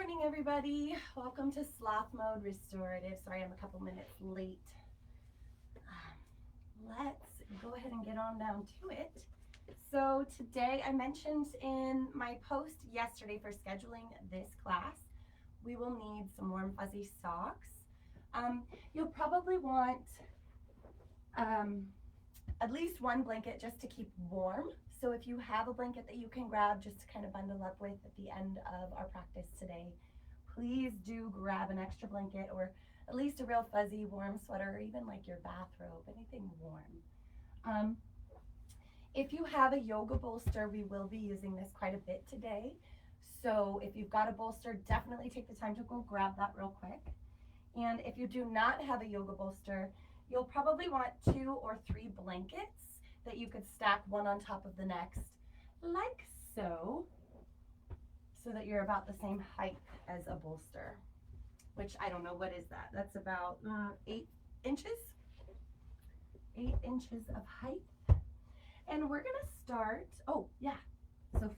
morning, everybody. Welcome to Sloth Mode Restorative. Sorry, I'm a couple minutes late. Let's go ahead and get on down to it. So today, I mentioned in my post yesterday for scheduling this class, we will need some warm fuzzy socks. You'll probably want at least one blanket just to keep warm. So if you have a blanket that you can grab just to kind of bundle up with at the end of our practice today, please do grab an extra blanket or at least a real fuzzy warm sweater or even like your bathrobe, anything warm. If you have a yoga bolster, we will be using this quite a bit today. So if you've got a bolster, definitely take the time to go grab that real quick. And if you do not have a yoga bolster, you'll probably want 2 or 3 blankets that you could stack one on top of the next, like so that you're about the same height as a bolster, which I don't know, what is that? That's about 8 inches? 8 inches of height. And we're gonna start, so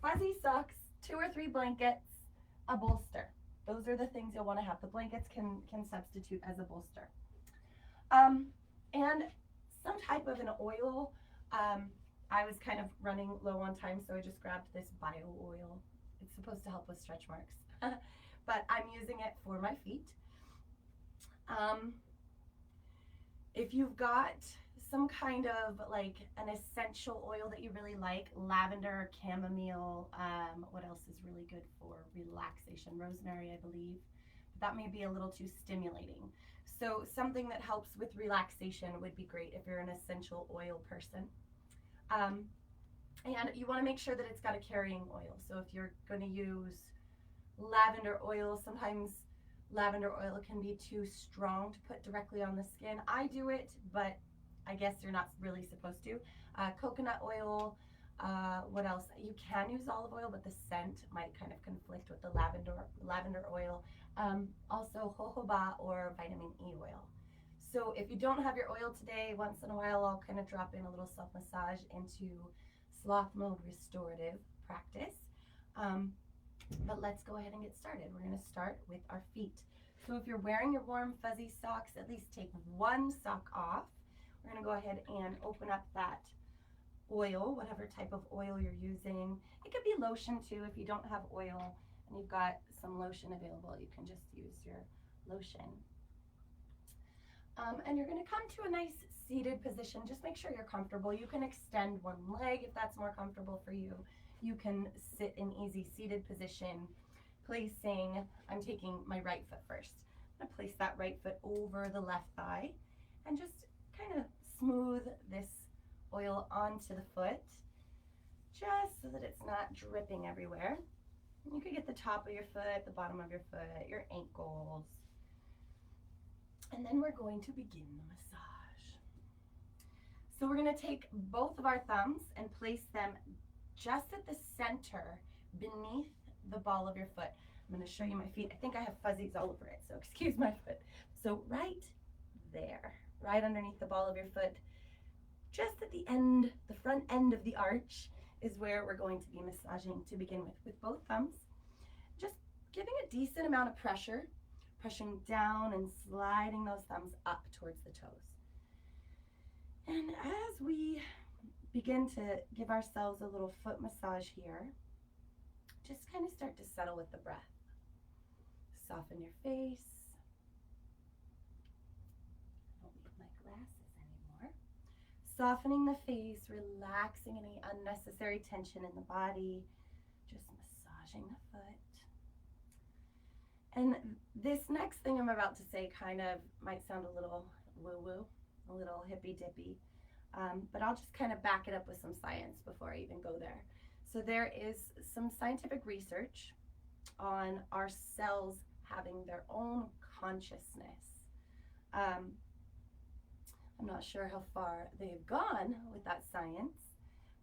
fuzzy socks, 2 or 3 blankets, a bolster. Those are the things you'll wanna have. The blankets can substitute as a bolster. And some type of an oil. I was kind of running low on time, so I just grabbed this bio oil. It's supposed to help with stretch marks, but I'm using it for my feet. If you've got some kind of like an essential oil that you really like, lavender, chamomile, what else is really good for relaxation? Rosemary, I believe. That may be a little too stimulating. So something that helps with relaxation would be great if you're an essential oil person. And you want to make sure that it's got a carrying oil. So if you're going to use lavender oil, sometimes lavender oil can be too strong to put directly on the skin. I do it, but I guess you're not really supposed to. Coconut oil, what else? You can use olive oil, but the scent might kind of conflict with the lavender oil. Also jojoba or vitamin E oil. So if you don't have your oil today, once in a while I'll kind of drop in a little self-massage into Sloth Mode Restorative practice. But let's go ahead and get started. We're going to start with our feet. So if you're wearing your warm fuzzy socks, at least take one sock off. We're going to go ahead and open up that oil, whatever type of oil you're using. It could be lotion too. If you don't have oil and you've got some lotion available, you can just use your lotion. And you're going to come to a nice seated position. Just make sure you're comfortable. You can extend one leg if that's more comfortable for you. You can sit in easy seated position, I'm taking my right foot first. I'm going to place that right foot over the left thigh and just kind of smooth this oil onto the foot, just so that it's not dripping everywhere. You could get the top of your foot, the bottom of your foot, your ankles. And then we're going to begin the massage. So we're going to take both of our thumbs and place them just at the center beneath the ball of your foot. I'm going to show you my feet. I think I have fuzzies all over it, so excuse my foot. So right there, right underneath the ball of your foot, just at the end, the front end of the arch is where we're going to be massaging to begin with both thumbs. Just giving a decent amount of pressure, pushing down and sliding those thumbs up towards the toes. And as we begin to give ourselves a little foot massage here, just kind of start to settle with the breath. Soften your face. I don't need my glasses anymore. Softening the face, relaxing any unnecessary tension in the body, just massaging the foot. And this next thing I'm about to say kind of might sound a little woo-woo, a little hippy-dippy, but I'll just kind of back it up with some science before I even go there. So there is some scientific research on our cells having their own consciousness. I'm not sure how far they've gone with that science,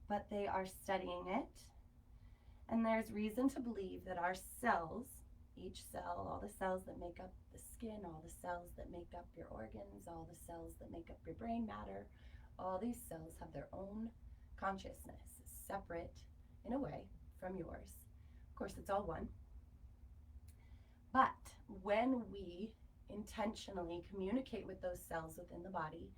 but they are studying it. And there's reason to believe that our cells, each cell, all the cells that make up the skin, all the cells that make up your organs, all the cells that make up your brain matter, all these cells have their own consciousness, separate in a way from yours. Of course, it's all one. But when we intentionally communicate with those cells within the body,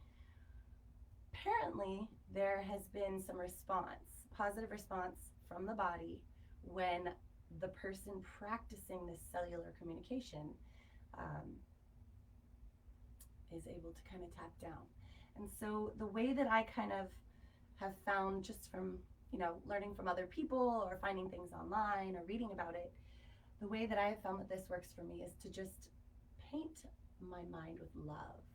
apparently there has been some response, positive response from the body when the person practicing this cellular communication is able to kind of tap down. And so the way that I kind of have found, just from, you know, learning from other people or finding things online or reading about it, the way that I have found that this works for me is to just paint my mind with love.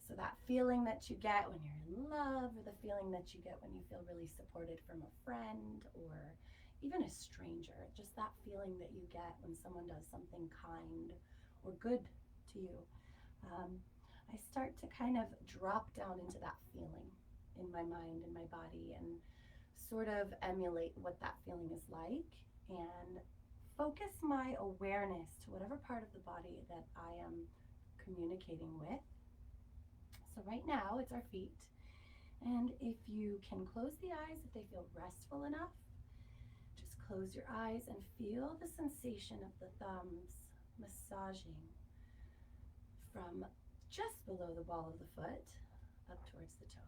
So that feeling that you get when you're in love, or the feeling that you get when you feel really supported from a friend or even a stranger, just that feeling that you get when someone does something kind or good to you. I start to kind of drop down into that feeling in my mind and my body and sort of emulate what that feeling is like, and focus my awareness to whatever part of the body that I am communicating with. So right now it's our feet, and if you can close the eyes, if they feel restful enough, just close your eyes and feel the sensation of the thumbs massaging from just below the ball of the foot up towards the toes.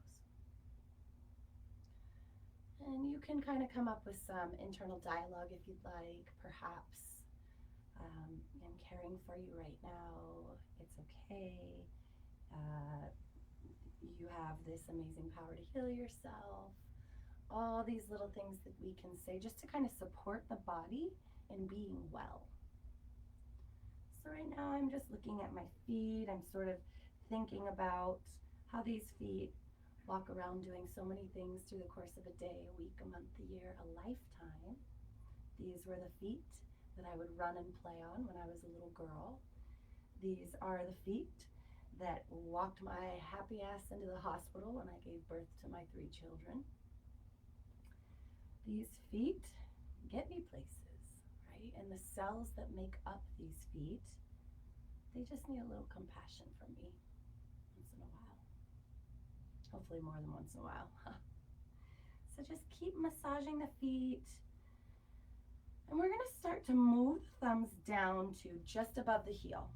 And you can kind of come up with some internal dialogue if you'd like. Perhaps, I'm caring for you right now. It's okay. You have this amazing power to heal yourself. All these little things that we can say just to kind of support the body in being well. So right now I'm just looking at my feet. I'm sort of thinking about how these feet walk around doing so many things through the course of a day, a week, a month, a year, a lifetime. These were the feet that I would run and play on when I was a little girl. These are the feet that walked my happy ass into the hospital when I gave birth to my 3 children. These feet get me places, right? And the cells that make up these feet, they just need a little compassion from me once in a while. Hopefully more than once in a while. So just keep massaging the feet. And we're going to start to move the thumbs down to just above the heel.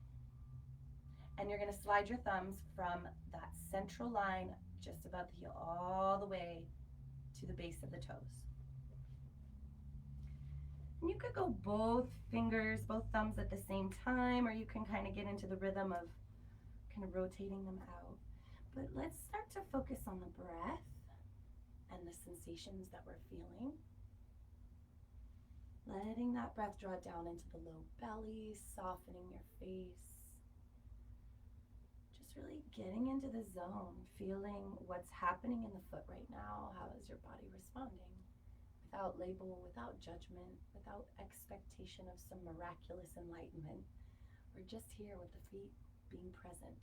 And you're going to slide your thumbs from that central line just above the heel all the way to the base of the toes. And you could go both fingers, both thumbs at the same time, or you can kind of get into the rhythm of kind of rotating them out. But let's start to focus on the breath and the sensations that we're feeling. Letting that breath draw down into the low belly, softening your face. Just really getting into the zone, feeling what's happening in the foot right now. How is your body responding? Without label, without judgment, without expectation of some miraculous enlightenment. We're just here with the feet being present.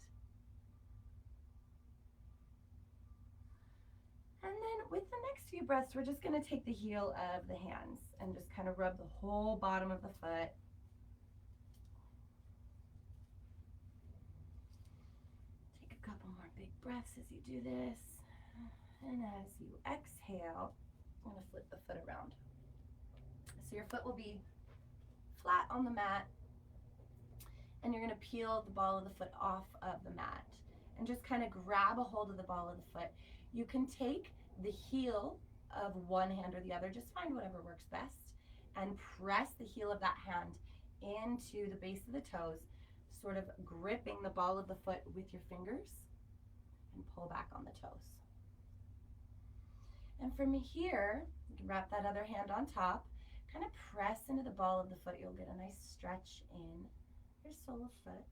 And then with the next few breaths, we're just going to take the heel of the hands and just kind of rub the whole bottom of the foot. Take a couple more big breaths as you do this. And as you exhale, I'm going to flip the foot around. So your foot will be flat on the mat, and you're going to peel the ball of the foot off of the mat and just kind of grab a hold of the ball of the foot. You can take the heel of one hand or the other, just find whatever works best, and press the heel of that hand into the base of the toes, sort of gripping the ball of the foot with your fingers, and pull back on the toes. And from here, you can wrap that other hand on top, kind of press into the ball of the foot. You'll get a nice stretch in your sole of foot.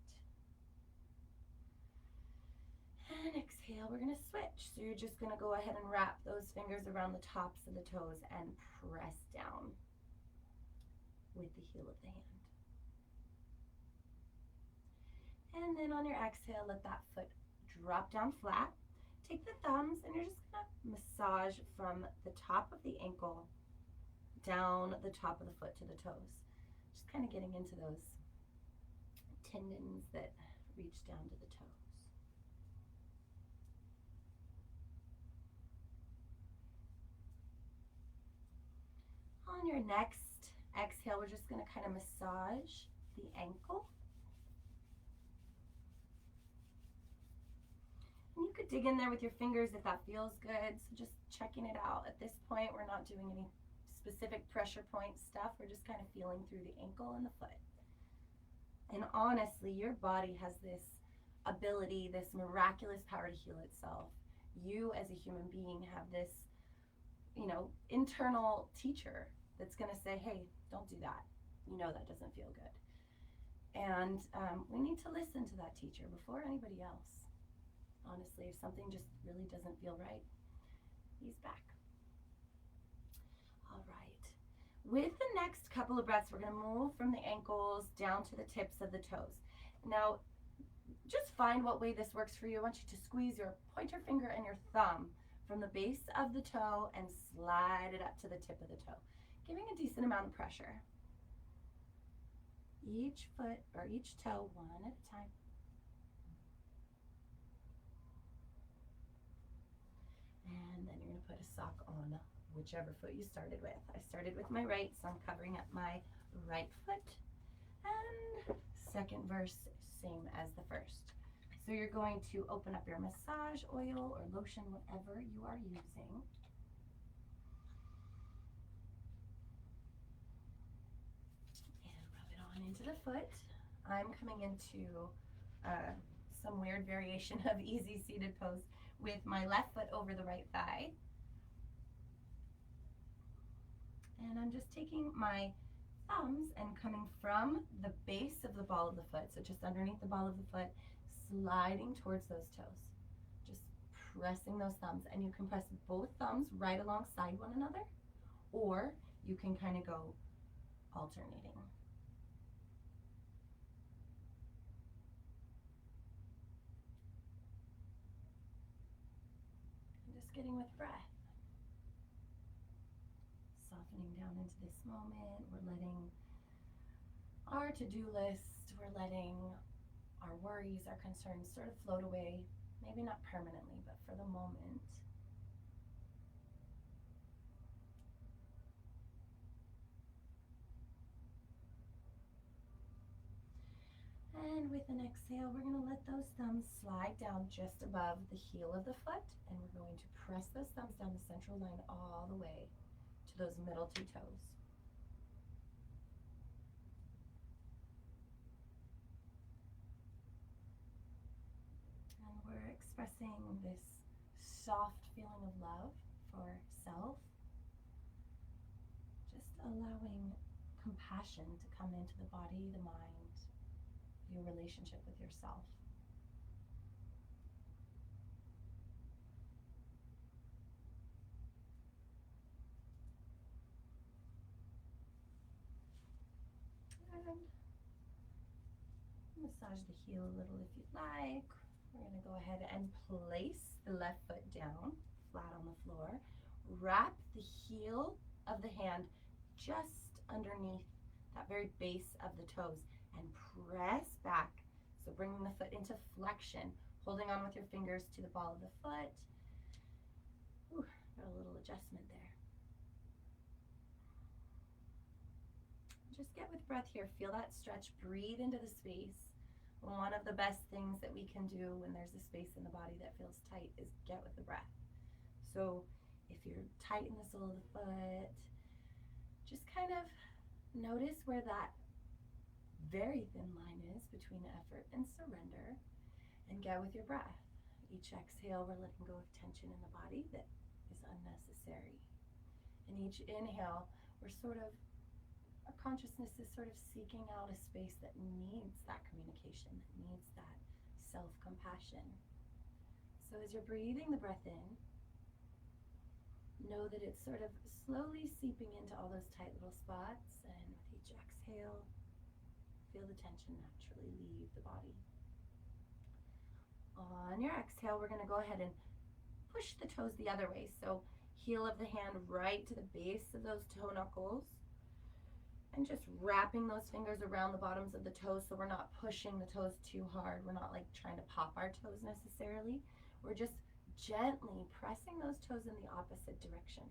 And exhale, we're going to switch. So you're just going to go ahead and wrap those fingers around the tops of the toes and press down with the heel of the hand. And then on your exhale, let that foot drop down flat. Take the thumbs and you're just going to massage from the top of the ankle down the top of the foot to the toes. Just kind of getting into those tendons that reach down to the toes. On your next exhale, we're just going to kind of massage the ankle dig in there with your fingers if that feels good. So just checking it out. At this point, we're not doing any specific pressure point stuff. We're just kind of feeling through the ankle and the foot. And honestly, your body has this ability, this miraculous power to heal itself. You as a human being have this, you know, internal teacher that's going to say, hey, don't do that. You know that doesn't feel good. And we need to listen to that teacher before anybody else. Honestly, if something just really doesn't feel right, ease back. All right. With the next couple of breaths, we're going to move from the ankles down to the tips of the toes. Now, just find what way this works for you. I want you to squeeze your pointer finger and your thumb from the base of the toe and slide it up to the tip of the toe, giving a decent amount of pressure. Each foot or each toe one at a time. And then you're going to put a sock on whichever foot you started with. I started with my right, so I'm covering up my right foot. And second verse, same as the first. So you're going to open up your massage oil or lotion, whatever you are using. And rub it on into the foot. I'm coming into some weird variation of easy seated pose with my left foot over the right thigh. And I'm just taking my thumbs and coming from the base of the ball of the foot, so just underneath the ball of the foot, sliding towards those toes. Just pressing those thumbs, and you can press both thumbs right alongside one another, or you can kind of go alternating. And just getting with breath. Softening down into this moment. We're letting our to-do list, we're letting our worries, our concerns sort of float away. Maybe not permanently, but for the moment. And with an exhale, we're going to let those thumbs slide down just above the heel of the foot, and we're going to press those thumbs down the central line all the way to those middle two toes. And we're expressing this soft feeling of love for self, just allowing compassion to come into the body, the mind, your relationship with yourself. And massage the heel a little if you'd like. We're going to go ahead and place the left foot down, flat on the floor. Wrap the heel of the hand just underneath that very base of the toes and press back. So bringing the foot into flexion, holding on with your fingers to the ball of the foot. Ooh, got a little adjustment there. Just get with breath here. Feel that stretch. Breathe into the space. One of the best things that we can do when there's a space in the body that feels tight is get with the breath. So if you're tight in the sole of the foot, just kind of notice where that very thin line is between effort and surrender, and get with your breath. Each exhale, we're letting go of tension in the body that is unnecessary. And each inhale, we're sort of, our consciousness is sort of seeking out a space that needs that communication, that needs that self-compassion. So as you're breathing the breath in, know that it's sort of slowly seeping into all those tight little spots, and with each exhale, feel the tension naturally leave the body. On your exhale, we're going to go ahead and push the toes the other way. So heel of the hand right to the base of those toe knuckles, and just wrapping those fingers around the bottoms of the toes so we're not pushing the toes too hard. We're not like trying to pop our toes necessarily. We're just gently pressing those toes in the opposite direction.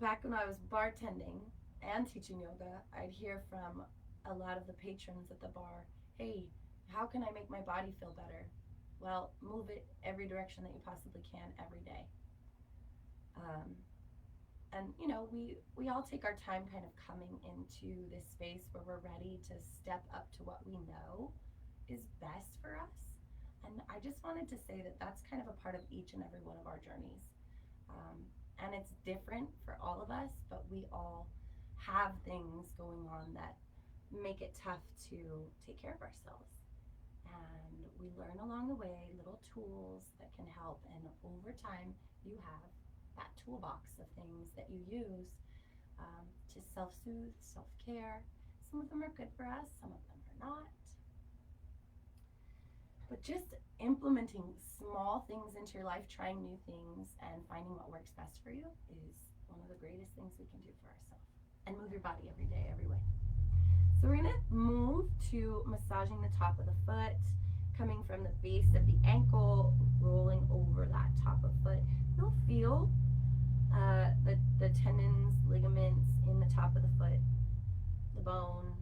Back when I was bartending and teaching yoga, I'd hear from a lot of the patrons at the bar, hey, How can I make my body feel better? Well, move it every direction that you possibly can every day. Um, and you know, we all take our time kind of coming into this space where we're ready to step up to what we know is best for us. And I just wanted to say that that's kind of a part of each and every one of our journeys. And it's different for all of us, but we all have things going on that make it tough to take care of ourselves. And we learn along the way little tools that can help. And over time, you have that toolbox of things that you use to self soothe, self care. Some of them are good for us, some of them are not. But just implementing small things into your life, trying new things, and finding what works best for you is one of the greatest things we can do for ourselves. And move your body every day, every way. So we're going to move to massaging the top of the foot, coming from the base of the ankle, rolling over that top of foot. You'll feel the tendons, ligaments in the top of the foot, the bones.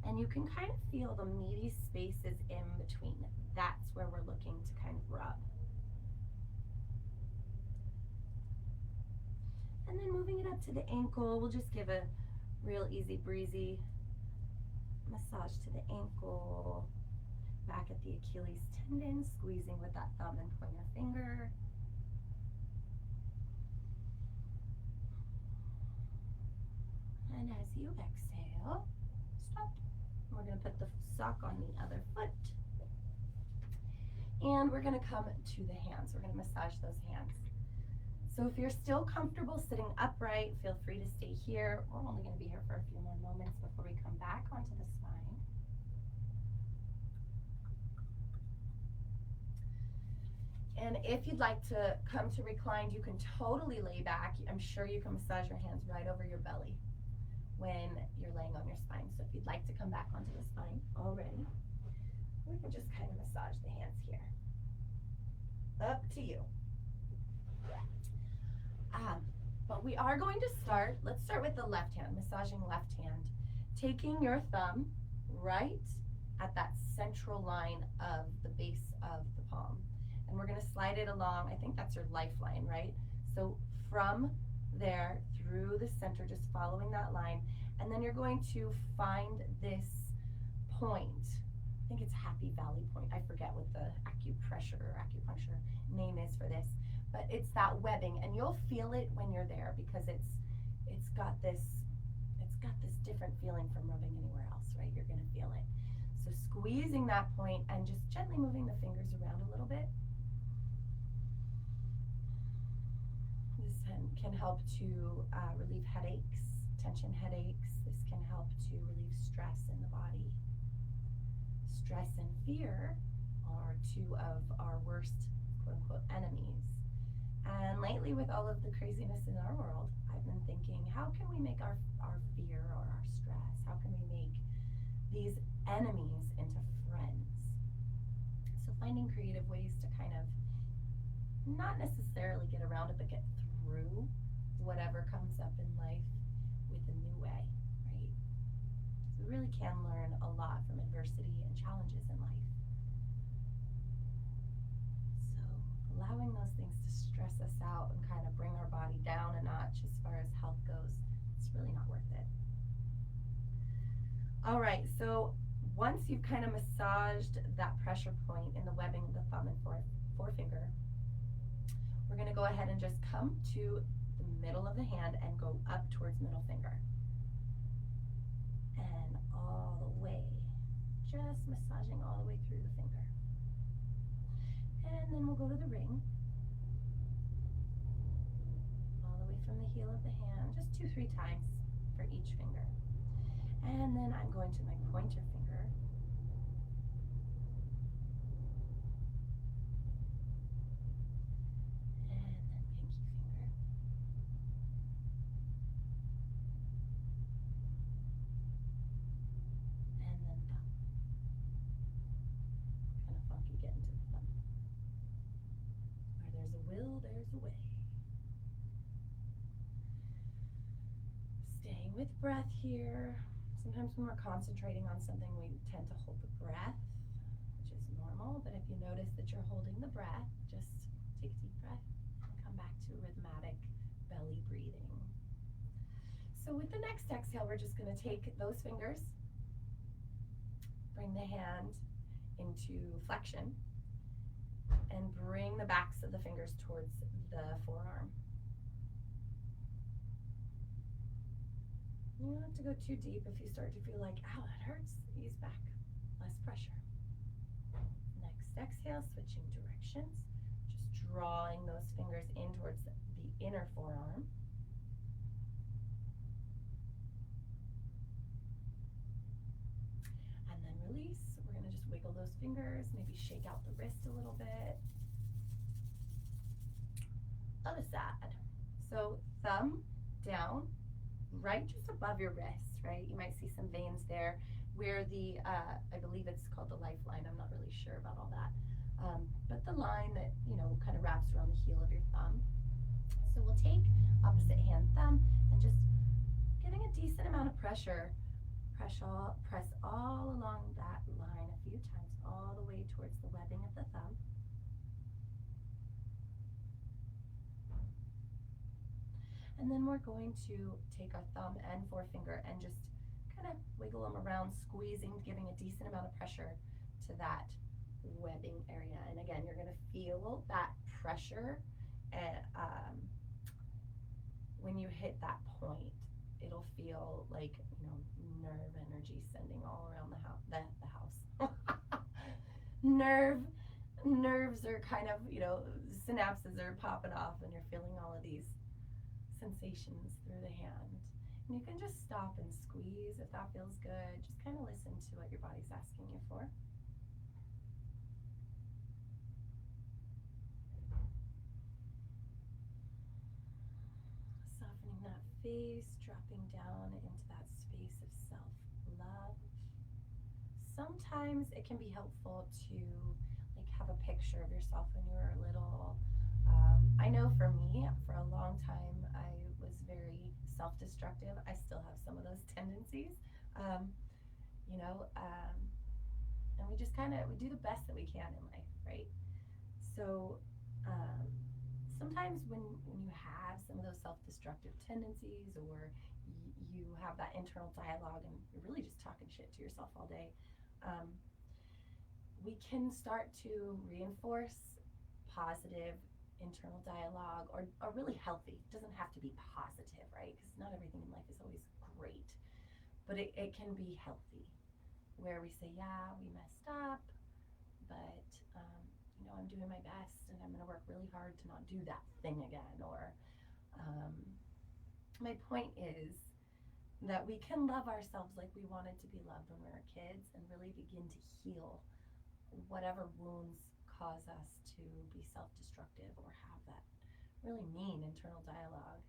And you can kind of feel the meaty spaces in between. That's where we're looking to kind of rub. And then moving it up to the ankle, we'll just give a real easy breezy massage to the ankle, back at the Achilles tendon, squeezing with that thumb and pointer finger. And as you exhale, stop. We're going to put the sock on the other foot. And we're going to come to the hands. We're going to massage those hands. So if you're still comfortable sitting upright, feel free to stay here. We're only going to be here for a few more moments before we come back onto the spine. And if you'd like to come to reclined, you can totally lay back. I'm sure you can massage your hands right over your belly when you're laying on your spine. So if you'd like to come back onto the spine already, we can just kind of massage the hands here. Up to you. But we are going to start, let's start with the left hand, massaging left hand. Taking your thumb right at that central line of the base of the palm. And we're going to slide it along, I think that's your lifeline, right? So from there through the center, just following that line. And then you're going to find this point. I think it's Happy Valley Point. I forget what the acupressure or acupuncture name is for this. But it's that webbing, and you'll feel it when you're there because it's got this different feeling from rubbing anywhere else, right? You're going to feel it. So squeezing that point and just gently moving the fingers around a little bit. This can help to relieve headaches, tension headaches. This can help to relieve stress in the body. Stress and fear are two of our worst quote-unquote enemies. And lately, with all of the craziness in our world, I've been thinking, how can we make our fear or our stress, how can we make these enemies into friends? So finding creative ways to kind of not necessarily get around it, but get through whatever comes up in life with a new way, right? So we really can learn a lot from adversity and challenges in life. Allowing those things to stress us out and kind of bring our body down a notch as far as health goes, it's really not worth it. All right, so once you've kind of massaged that pressure point in the webbing of the thumb and forefinger, we're going to go ahead and just come to the middle of the hand and go up towards middle finger. And all the way, just massaging all the way through the finger. And then we'll go to the ring, all the way from the heel of the hand, just 2-3 times for each finger. And then I'm going to my pointer finger. And then pinky finger. And then thumb. Kind of funky getting to the thumb. Where there's a will, there's a way. Staying with breath here, Sometimes when we're concentrating on something, we tend to hold the breath, which is normal, but if you notice that you're holding the breath, just take a deep breath and come back to rhythmic belly breathing. So with the next exhale, we're just going to take those fingers, bring the hand into flexion, and bring the backs of the fingers towards the forearm. You don't have to go too deep. If you start to feel like, ow, that hurts, ease back, less pressure. Next exhale, switching directions, just drawing those fingers in towards the inner forearm. And then release. We're going to just wiggle those fingers, maybe shake out the wrist a little bit. Other side. So thumb down, right just above your wrist, right? You might see some veins there where the, I believe it's called the lifeline. I'm not really sure about all that. But the line that, kind of wraps around the heel of your thumb. So we'll take opposite hand thumb and just giving a decent amount of pressure, press all along that line a few times, all the way towards the webbing of the thumb. And then we're going to take our thumb and forefinger and just kind of wiggle them around, squeezing, giving a decent amount of pressure to that webbing area. And again, you're going to feel that pressure when you hit that point. It'll feel like, nerve energy sending all around the house. Nerves are kind of, synapses are popping off, and you're feeling all of these sensations through the hand. And you can just stop and squeeze if that feels good. Just kind of listen to what your body's asking you for. Softening that face, dropping down into that space of self-love. Sometimes it can be helpful to have a picture of yourself when you were little. I know for me, for a long time, I was very self-destructive. I still have some of those tendencies, and we just we do the best that we can in life, right? So sometimes when you have some of those self-destructive tendencies, or you have that internal dialogue and you're really just talking shit to yourself all day, we can start to reinforce positive internal dialogue, or really healthy. It doesn't have to be positive, right? Because not everything in life is always great, but it can be healthy, where we say, yeah, we messed up, but I'm doing my best, and I'm going to work really hard to not do that thing again. Or my point is that we can love ourselves like we wanted to be loved when we were kids, and really begin to heal whatever wounds cause us to be self-destructive or have that really mean internal dialogue.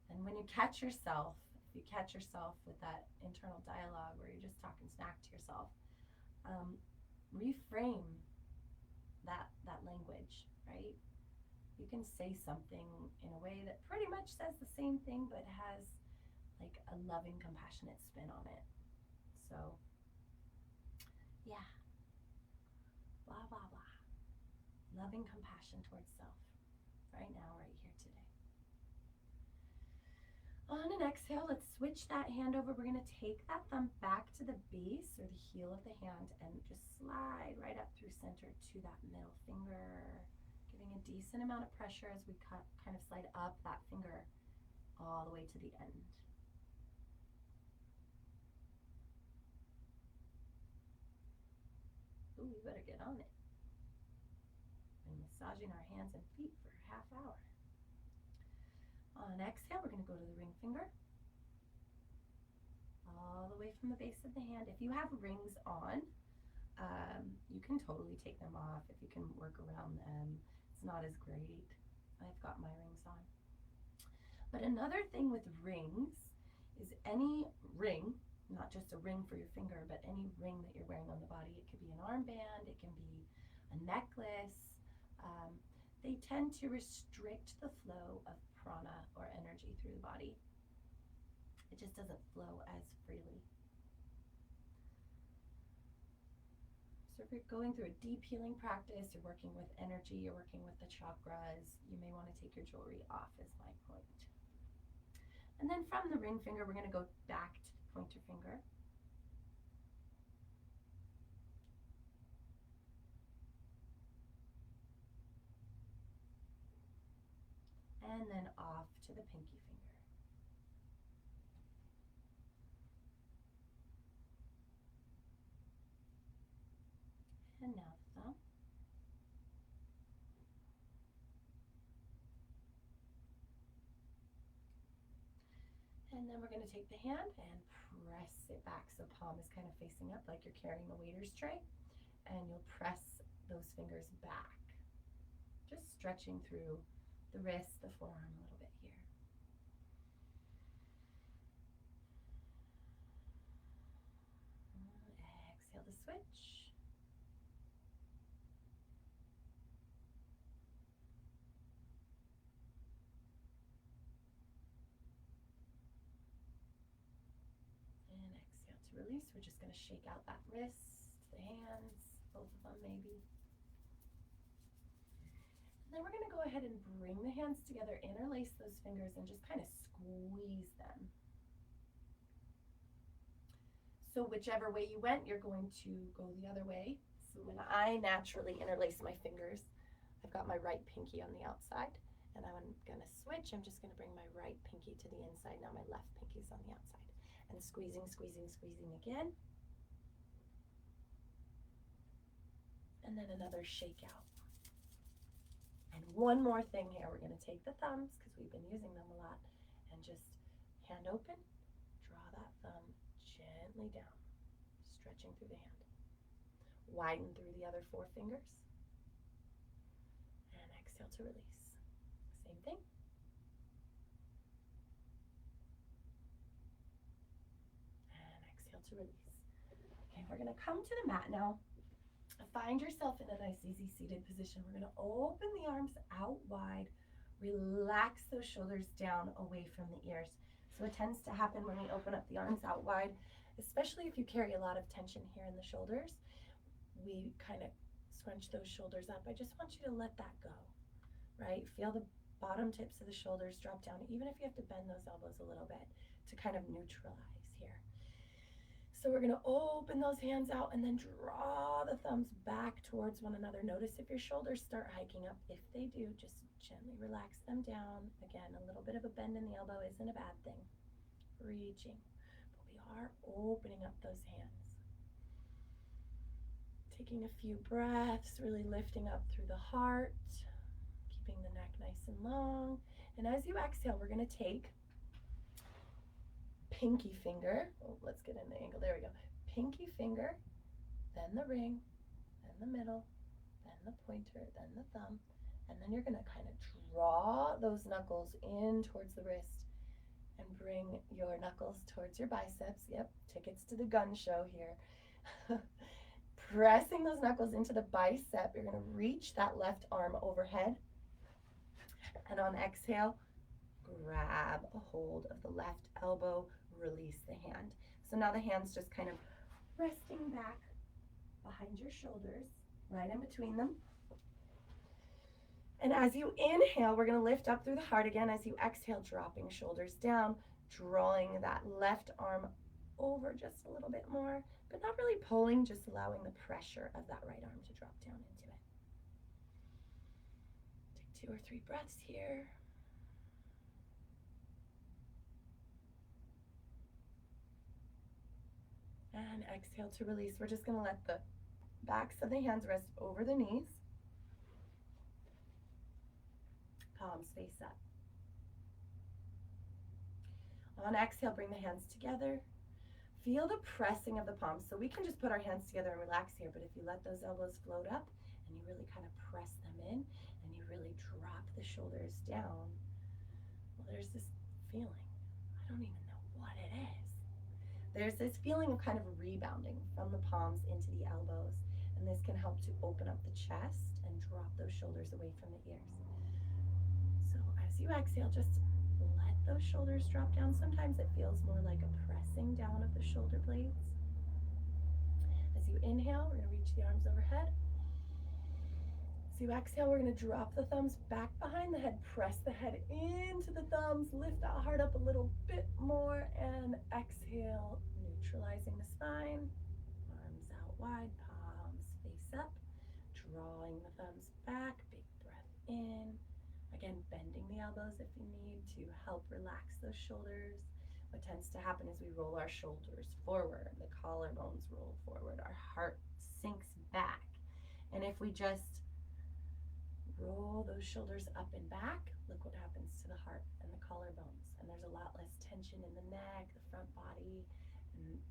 And when you catch yourself, if you catch yourself with that internal dialogue where you're just talking smack to yourself, reframe that language, right? You can say something in a way that pretty much says the same thing, but has a loving, compassionate spin on it. So, yeah. Blah, blah, blah. Loving compassion towards self, right now, right here, today. On an exhale, let's switch that hand over. We're going to take that thumb back to the base or the heel of the hand and just slide right up through center to that middle finger, giving a decent amount of pressure as we kind of slide up that finger all the way to the end. Ooh, we better get on it. Massaging our hands and feet for a half hour. On an exhale, we're going to go to the ring finger, all the way from the base of the hand. If you have rings on, you can totally take them off. If you can work around them, it's not as great. I've got my rings on. But another thing with rings is any ring, not just a ring for your finger, but any ring that you're wearing on the body. It could be an armband, it can be a necklace. They tend to restrict the flow of prana or energy through the body. It just doesn't flow as freely. So if you're going through a deep healing practice, you're working with energy, you're working with the chakras, you may want to take your jewelry off is my point. And then from the ring finger, we're going to go back to the pointer finger. And then off to the pinky finger. And now the thumb. And then we're going to take the hand and press it back so palm is kind of facing up like you're carrying a waiter's tray. And you'll press those fingers back, just stretching through the wrist, the forearm a little bit here. Exhale to switch. And exhale to release. We're just going to shake out that wrist, the hands, both of them maybe. And then we're going to go ahead and bring the hands together, interlace those fingers, and just kind of squeeze them. So whichever way you went, you're going to go the other way. So when I naturally interlace my fingers, I've got my right pinky on the outside, and I'm going to switch. I'm just going to bring my right pinky to the inside. Now my left pinky's on the outside. And squeezing, squeezing, squeezing again. And then another shake out. And one more thing here, we're going to take the thumbs, because we've been using them a lot, and just hand open, draw that thumb gently down, stretching through the hand. Widen through the other 4 fingers. And exhale to release. Same thing. And exhale to release. Okay, we're going to come to the mat now. Find yourself in a nice easy seated position. We're going to open the arms out wide, relax those shoulders down away from the ears. So it tends to happen when we open up the arms out wide, especially if you carry a lot of tension here in the shoulders. We kind of scrunch those shoulders up. I just want you to let that go, right? Feel the bottom tips of the shoulders drop down, even if you have to bend those elbows a little bit to kind of neutralize here. So we're going to open those hands out and then draw the thumbs back towards one another. Notice if your shoulders start hiking up. If they do, just gently relax them down. Again, a little bit of a bend in the elbow isn't a bad thing. Reaching. But we are opening up those hands. Taking a few breaths, really lifting up through the heart. Keeping the neck nice and long. And as you exhale, we're going to take pinky finger, let's get in the angle, there we go. Pinky finger, then the ring, then the middle, then the pointer, then the thumb, and then you're going to kind of draw those knuckles in towards the wrist and bring your knuckles towards your biceps. Yep, tickets to the gun show here. Pressing those knuckles into the bicep, you're going to reach that left arm overhead, and on exhale, grab a hold of the left elbow, release the hand. So now the hand's just kind of resting back behind your shoulders, right in between them. And as you inhale, we're going to lift up through the heart again. As you exhale, dropping shoulders down, drawing that left arm over just a little bit more, but not really pulling, just allowing the pressure of that right arm to drop down into it. Take 2 or 3 breaths here. And exhale to release. We're just going to let the backs of the hands rest over the knees. Palms face up. On exhale, bring the hands together. Feel the pressing of the palms. So we can just put our hands together and relax here, but if you let those elbows float up and you really kind of press them in and you really drop the shoulders down, well, there's this feeling. I don't even know what it is. There's this feeling of kind of rebounding from the palms into the elbows, and this can help to open up the chest and drop those shoulders away from the ears. So as you exhale, just let those shoulders drop down. Sometimes it feels more like a pressing down of the shoulder blades. As you inhale, we're going to reach the arms overhead. As you exhale, we're going to drop the thumbs back behind the head, press the head into the thumbs, lift that heart up a little bit more, and exhale, neutralizing the spine, arms out wide, palms face up, drawing the thumbs back, big breath in. Again, bending the elbows if you need to help relax those shoulders. What tends to happen is we roll our shoulders forward, the collarbones roll forward, our heart sinks back. And if we just roll those shoulders up and back, look what happens to the heart and the collarbones. And there's a lot less tension in the neck, the front body,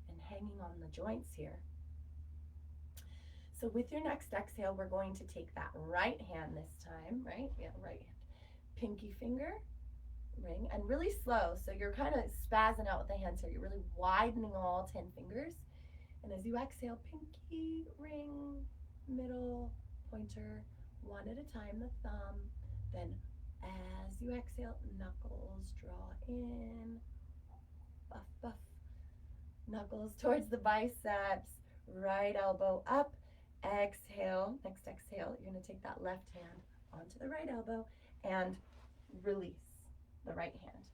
and hanging on the joints here. So with your next exhale, we're going to take that right hand this time, right? Yeah, right hand. Pinky finger, ring, and really slow. So you're kind of spazzing out with the hands here. You're really widening all 10 fingers. And as you exhale, pinky, ring, middle, pointer, one at a time, the thumb. Then as you exhale, knuckles, draw in, buff, buff. Knuckles towards the biceps, right elbow up. Exhale, next exhale, you're going to take that left hand onto the right elbow and release the right hand.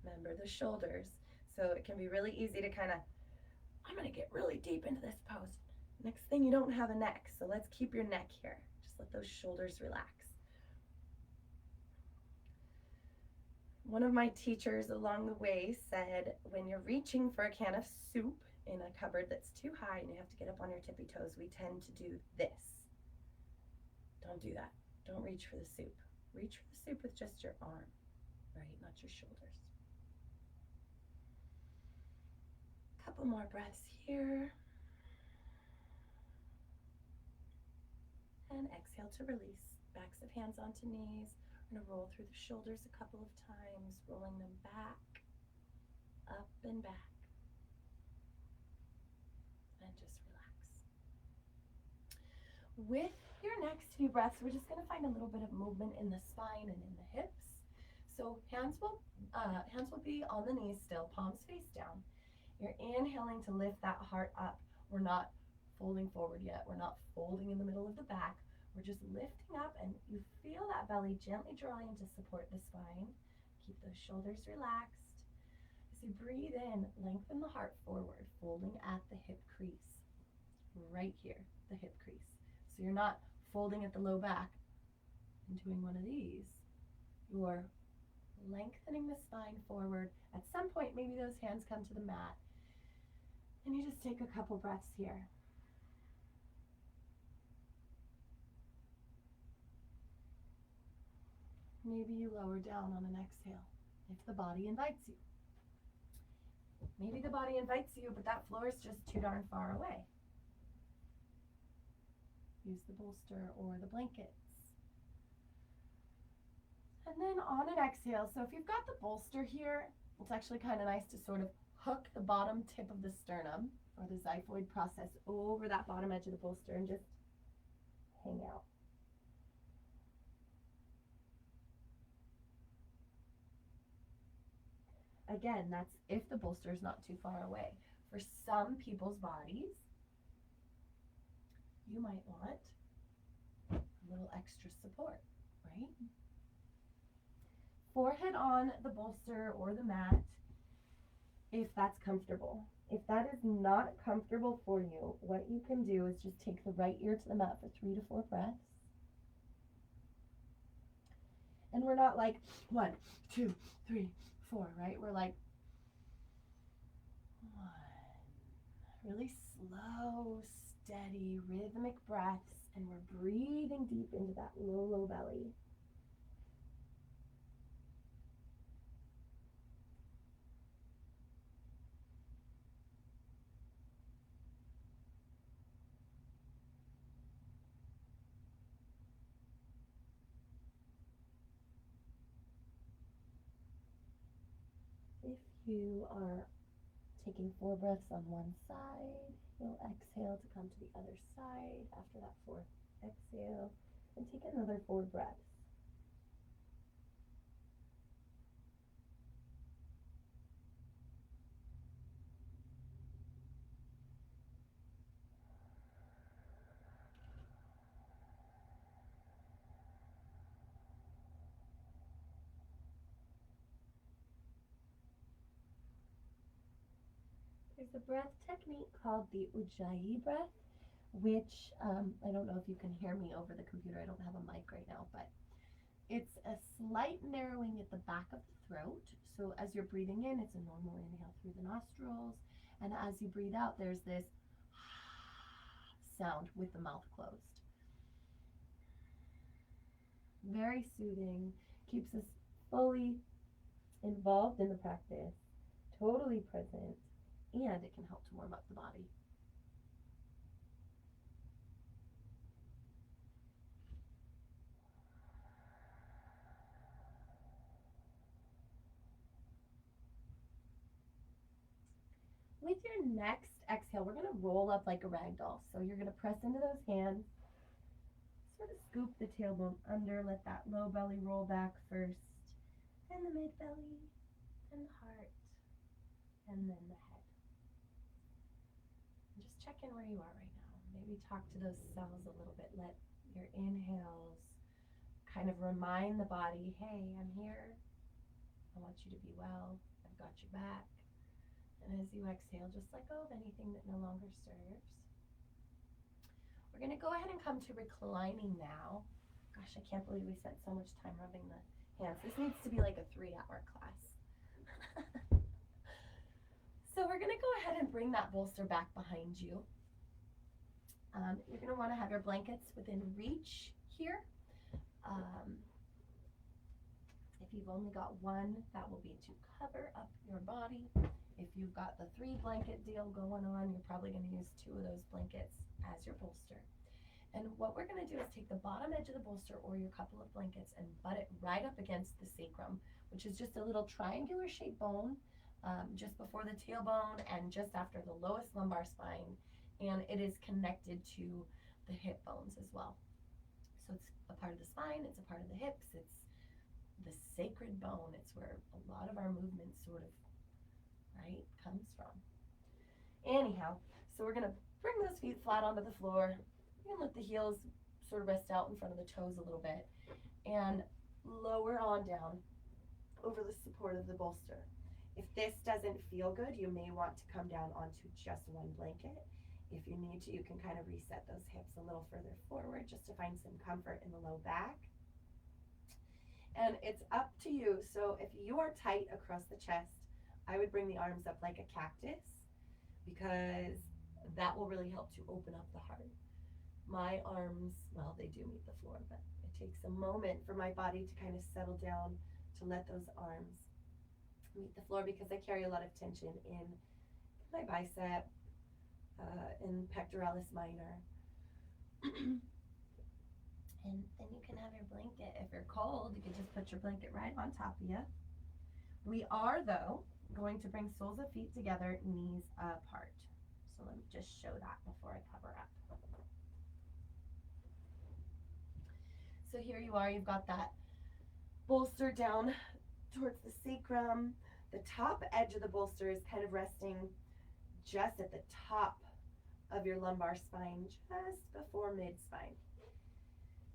Remember the shoulders. So it can be really easy to kind of, I'm going to get really deep into this pose. Next thing, you don't have a neck, so let's keep your neck here. Just let those shoulders relax. One of my teachers along the way said, when you're reaching for a can of soup in a cupboard that's too high and you have to get up on your tippy toes, we tend to do this. Don't do that. Don't reach for the soup. Reach for the soup with just your arm, right? Not your shoulders. Couple more breaths here. And exhale to release. Backs of hands onto knees. We're going to roll through the shoulders a couple of times, rolling them back, up and back. And just relax. With your next few breaths, we're just going to find a little bit of movement in the spine and in the hips. So hands will be on the knees still, palms face down. You're inhaling to lift that heart up. We're not folding forward yet. We're not folding in the middle of the back. We're just lifting up, and you feel that belly gently drawing to support the spine. Keep those shoulders relaxed. As you breathe in, lengthen the heart forward, folding at the hip crease. Right here, the hip crease. So you're not folding at the low back and doing one of these. You're lengthening the spine forward. At some point, maybe those hands come to the mat. And you just take a couple breaths here. Maybe you lower down on an exhale if the body invites you. Maybe the body invites you, but that floor is just too darn far away. Use the bolster or the blankets. And then on an exhale, so if you've got the bolster here, it's actually kind of nice to sort of hook the bottom tip of the sternum or the xiphoid process over that bottom edge of the bolster and just hang out. Again, that's if the bolster is not too far away. For some people's bodies, you might want a little extra support, right? Forehead on the bolster or the mat, if that's comfortable. If that is not comfortable for you, what you can do is just take the right ear to the mat for 3 to 4 breaths. And we're not like 1, 2, 3, 4, right? We're like 1. Really slow, steady, rhythmic breaths, and we're breathing deep into that low, low belly. If you are taking 4 breaths on one side, you'll exhale to come to the other side after that 4th exhale, and take another 4 breaths. a breath technique called the Ujjayi breath, which I don't know if you can hear me over the computer. I don't have a mic right now, but it's a slight narrowing at the back of the throat. So as you're breathing in, it's a normal inhale through the nostrils. And as you breathe out, there's this sound with the mouth closed. Very soothing, keeps us fully involved in the practice, totally present, and it can help to warm up the body. With your next exhale, we're going to roll up like a rag doll. So you're going to press into those hands, sort of scoop the tailbone under, let that low belly roll back first, and the mid belly, and the heart, and then the head. And just check in where you are right now. Maybe talk to those cells a little bit. Let your inhales kind of remind the body, hey, I'm here. I want you to be well. I've got your back. And as you exhale, just let go of anything that no longer serves. We're going to go ahead and come to reclining now. Gosh, I can't believe we spent so much time rubbing the hands. This needs to be like a 3-hour class. So we're going to go ahead and bring that bolster back behind you. You're going to want to have your blankets within reach here. If you've only got one, that will be to cover up your body. If you've got the 3-blanket deal going on, you're probably going to use 2 of those blankets as your bolster. And what we're going to do is take the bottom edge of the bolster or your couple of blankets and butt it right up against the sacrum, which is just a little triangular shaped bone just before the tailbone and just after the lowest lumbar spine. And it is connected to the hip bones as well. So it's a part of the spine, it's a part of the hips, it's the sacred bone. It's where a lot of our movement sort of, right, comes from. Anyhow, so we're going to bring those feet flat onto the floor. You can let the heels sort of rest out in front of the toes a little bit and lower on down over the support of the bolster. If this doesn't feel good, you may want to come down onto just one blanket. If you need to, you can kind of reset those hips a little further forward just to find some comfort in the low back. And it's up to you. So if you are tight across the chest, I would bring the arms up like a cactus because that will really help to open up the heart. My arms, well, they do meet the floor, but it takes a moment for my body to kind of settle down to let those arms meet the floor because I carry a lot of tension in my bicep, in pectoralis minor. And then you can have your blanket. If you're cold, you can just put your blanket right on top of you. We are, though, going to bring soles of feet together, knees apart. So let me just show that before I cover up. So here you are, you've got that bolster down towards the sacrum. The top edge of the bolster is kind of resting just at the top of your lumbar spine, just before mid-spine.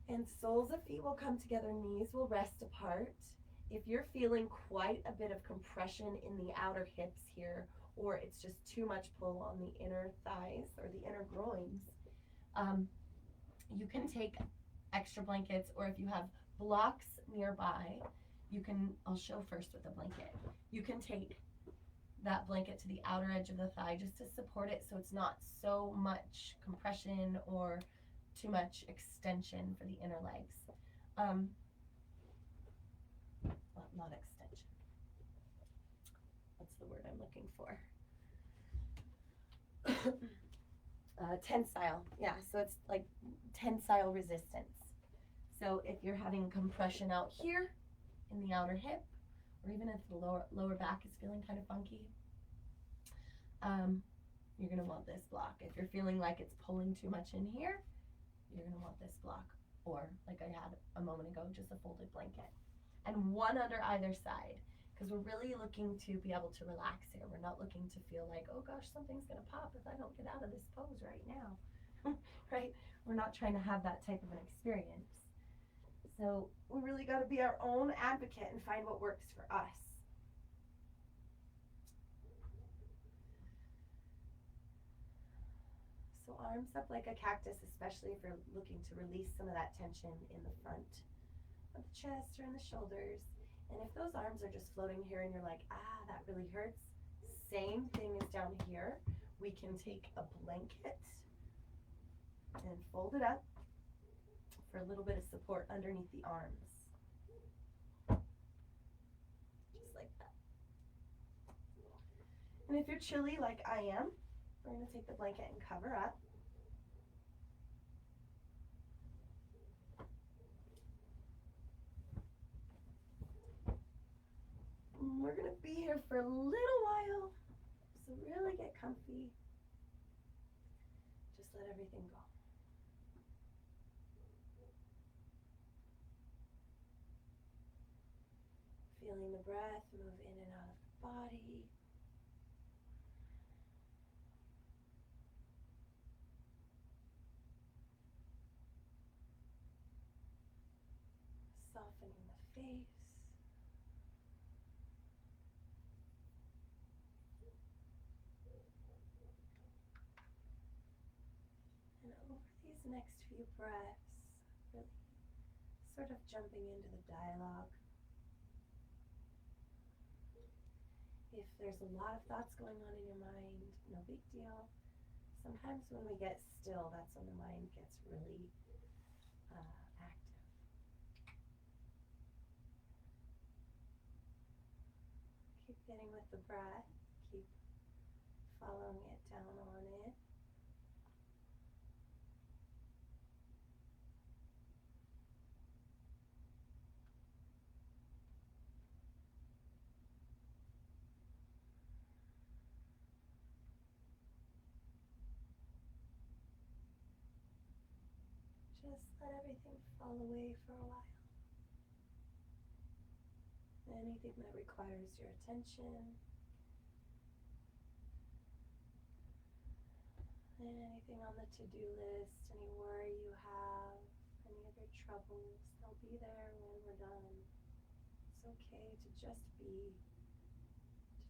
And soles of feet will come together, knees will rest apart. If you're feeling quite a bit of compression in the outer hips here, or it's just too much pull on the inner thighs or the inner groins, you can take extra blankets, or if you have blocks nearby, you can, I'll show first with the blanket. You can take that blanket to the outer edge of the thigh just to support it so it's not so much compression or too much extension for the inner legs. Well, not extension. What's the word I'm looking for? Tensile. Yeah, so it's like tensile resistance. So if you're having compression out here in the outer hip, or even if the lower back is feeling kind of funky, you're going to want this block. If you're feeling like it's pulling too much in here, you're going to want this block. Or, like I had a moment ago, just a folded blanket. And one under either side, because we're really looking to be able to relax here. We're not looking to feel like, oh gosh, something's going to pop if I don't get out of this pose right now. Right? We're not trying to have that type of an experience. So we really got to be our own advocate and find what works for us. arms up like a cactus, especially if you're looking to release some of that tension in the front of the chest or in the shoulders. And if those arms are just floating here and you're like, ah, that really hurts, same thing as down here. We can take a blanket and fold it up for a little bit of support underneath the arms. Just like that. And if you're chilly like I am, we're going to take the blanket and cover up. And we're going to be here for a little while, so really get comfy. Just let everything go. Feeling the breath move in and out of the body. Softening the face. And over these next few breaths, really sort of jumping into the dialogue. If there's a lot of thoughts going on in your mind, no big deal. Sometimes when we get still, that's when the mind gets really active. Keep getting with the breath. Keep following it down on it. Just let everything fall away for a while. Anything that requires your attention, and anything on the to-do list, any worry you have, any of your troubles, they'll be there when we're done. It's okay to just be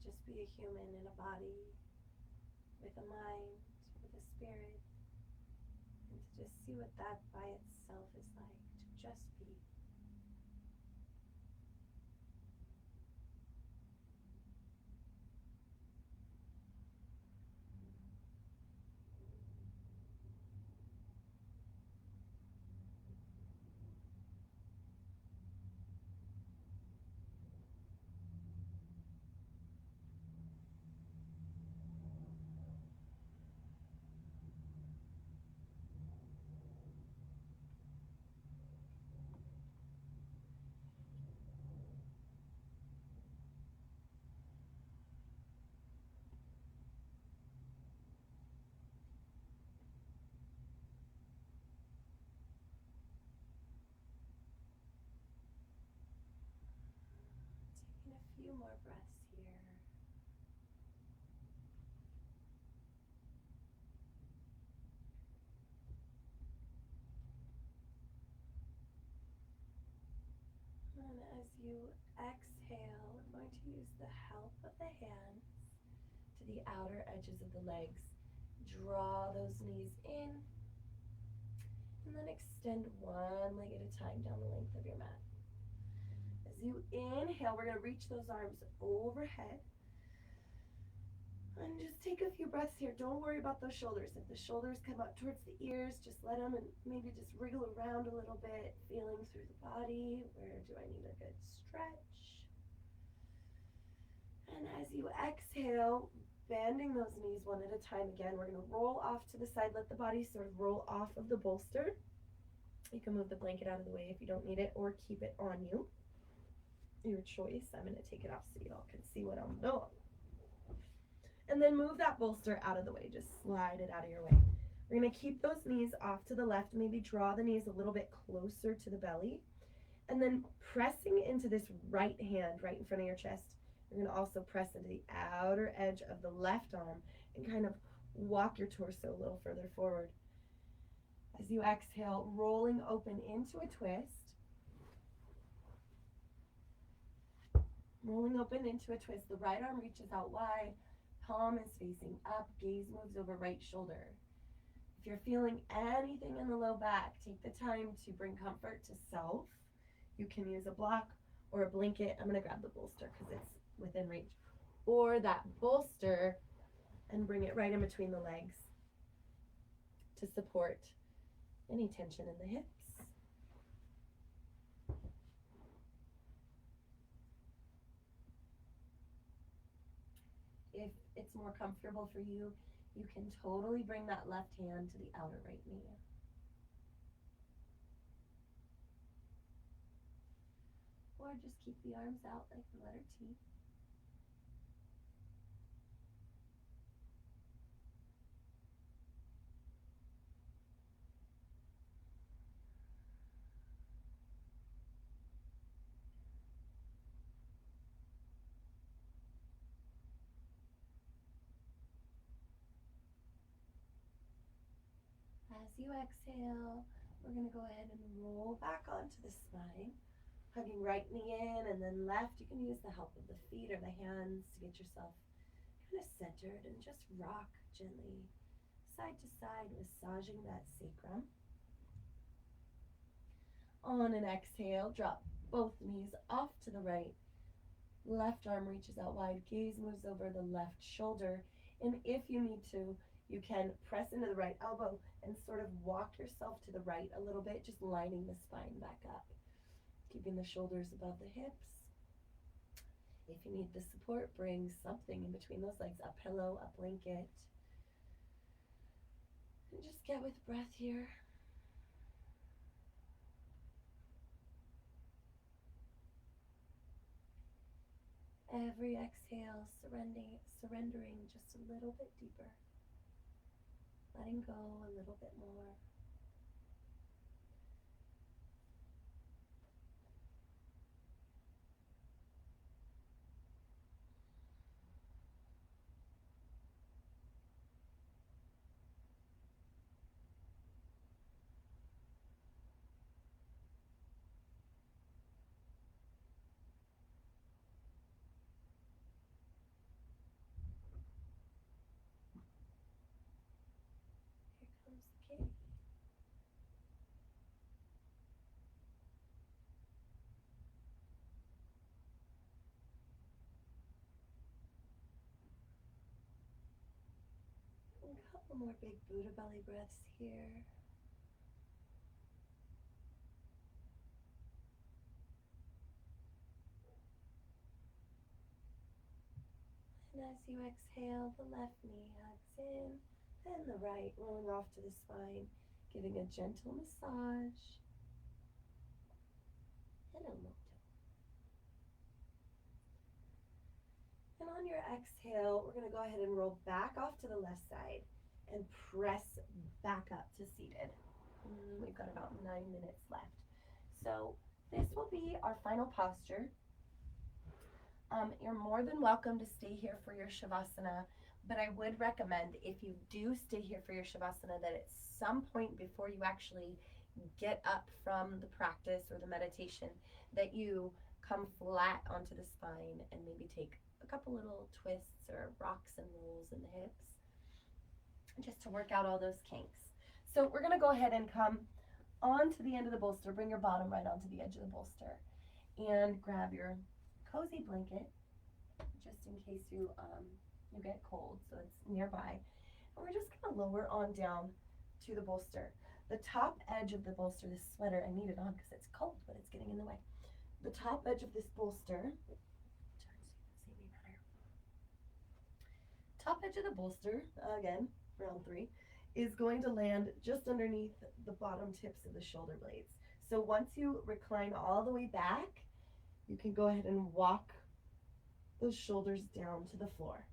a human in a body, with a mind, with a spirit, and to just see what that by itself is like, to just be. Taking a few more breaths here. And as you exhale, we're going to use the help of the hands to the outer edges of the legs. Draw those knees in, and then extend one leg at a time down the length of your mat. As you inhale, we're going to reach those arms overhead. And just take a few breaths here. Don't worry about those shoulders. If the shoulders come up towards the ears, just let them, and maybe just wriggle around a little bit, feeling through the body. Where do I need a good stretch? And as you exhale, bending those knees one at a time again, we're going to roll off to the side. Let the body sort of roll off of the bolster. You can move the blanket out of the way if you don't need it, or keep it on you. Your choice. I'm going to take it off so you all can see what I'm doing. And then move that bolster out of the way. Just slide it out of your way. We're going to keep those knees off to the left. Maybe draw the knees a little bit closer to the belly. And then pressing into this right hand right in front of your chest, you're going to also press into the outer edge of the left arm and kind of walk your torso a little further forward. As you exhale, rolling open into a twist. Rolling open into a twist. The right arm reaches out wide. Palm is facing up, gaze moves over right shoulder. If you're feeling anything in the low back, take the time to bring comfort to self. You can use a block or a blanket. I'm going to grab the bolster because it's within reach. Or that bolster and bring it right in between the legs to support any tension in the hips. If it's more comfortable for you, you can totally bring that left hand to the outer right knee. Or just keep the arms out like the letter T. As you exhale, we're going to go ahead and roll back onto the spine, hugging right knee in and then left. You can use the help of the feet or the hands to get yourself kind of centered and just rock gently side to side, massaging that sacrum. On an exhale, drop both knees off to the right. Left arm reaches out wide, gaze moves over the left shoulder. And if you need to, you can press into the right elbow and sort of walk yourself to the right a little bit, just lining the spine back up, keeping the shoulders above the hips. If you need the support, bring something in between those legs, a pillow, a blanket. And just get with breath here. Every exhale, surrendering just a little bit deeper. Letting go a little bit more. Here comes the kitty. A couple more big Buddha belly breaths here. And as you exhale, the left knee hugs in, and the right rolling off to the spine, giving a gentle massage and a moto. And on your exhale, we're going to go ahead and roll back off to the left side and press back up to seated. We've got about 9 minutes left. So this will be our final posture. You're more than welcome to stay here for your Shavasana, but I would recommend, if you do stay here for your Shavasana, that at some point before you actually get up from the practice or the meditation, that you come flat onto the spine and maybe take a couple little twists or rocks and rolls in the hips, just to work out all those kinks. So we're going to go ahead and come onto the end of the bolster, bring your bottom right onto the edge of the bolster, and grab your cozy blanket, just in case you get cold, so it's nearby. And we're just going to lower on down to the bolster. The top edge of the bolster, this sweater, I need it on because it's cold, but it's getting in the way. The top edge of this bolster, top edge of the bolster, again, round 3, is going to land just underneath the bottom tips of the shoulder blades. So once you recline all the way back, you can go ahead and walk those shoulders down to the floor.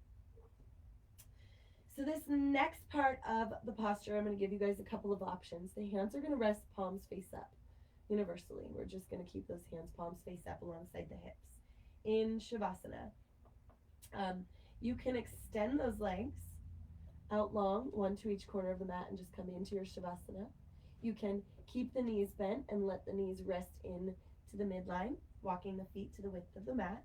So this next part of the posture, I'm going to give you guys a couple of options. The hands are going to rest palms face up universally. We're just going to keep those hands palms face up alongside the hips. In Shavasana, you can extend those legs out long, one to each corner of the mat, and just come into your Shavasana. You can keep the knees bent and let the knees rest in to the midline, walking the feet to the width of the mat.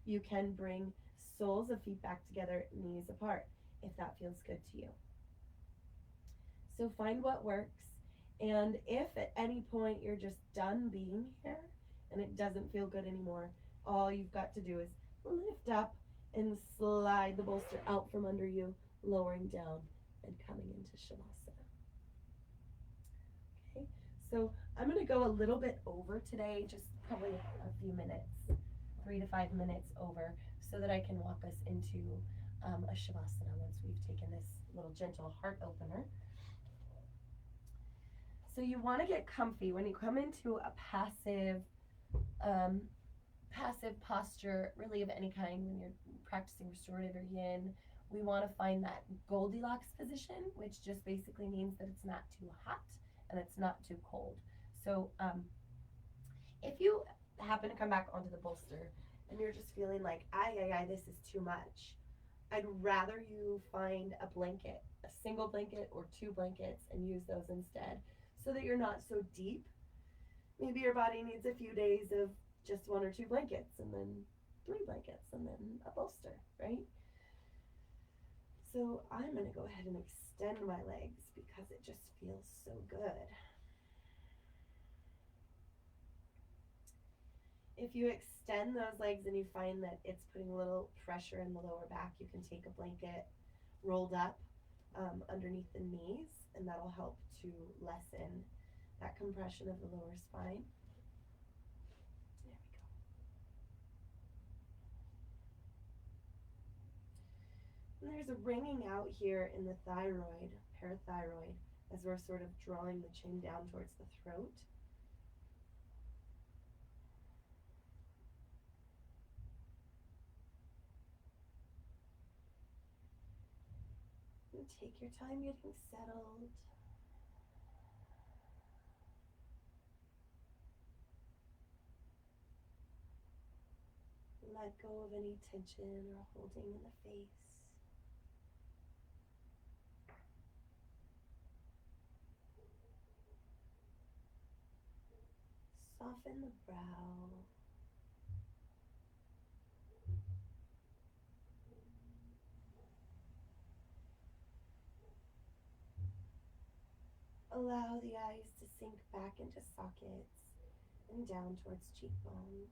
You can bring soles of feet back together, knees apart, if that feels good to you. So find what works. And if at any point you're just done being here and it doesn't feel good anymore, all you've got to do is lift up and slide the bolster out from under you, lowering down and coming into Shavasana. Okay, so I'm going to go a little bit over today, just probably a few minutes, 3 to 5 minutes over, so that I can walk us into a Shavasana once we've taken this little gentle heart opener. So you want to get comfy when you come into a passive posture, really of any kind, when you're practicing restorative or yin. We want to find that Goldilocks position, which just basically means that it's not too hot and it's not too cold. So if you happen to come back onto the bolster and you're just feeling like, this is too much, I'd rather you find a blanket, a single blanket or 2 blankets, and use those instead, so that you're not so deep. Maybe your body needs a few days of just 1 or 2 blankets, and then 3 blankets, and then a bolster, right? So I'm going to go ahead and extend my legs because it just feels so good. If you extend those legs and you find that it's putting a little pressure in the lower back, you can take a blanket rolled up underneath the knees, and that'll help to lessen that compression of the lower spine. There we go. And there's a ringing out here in the thyroid, parathyroid, as we're sort of drawing the chin down towards the throat. And take your time getting settled. Let go of any tension or holding in the face. Soften the brow. Allow the eyes to sink back into sockets and down towards cheekbone.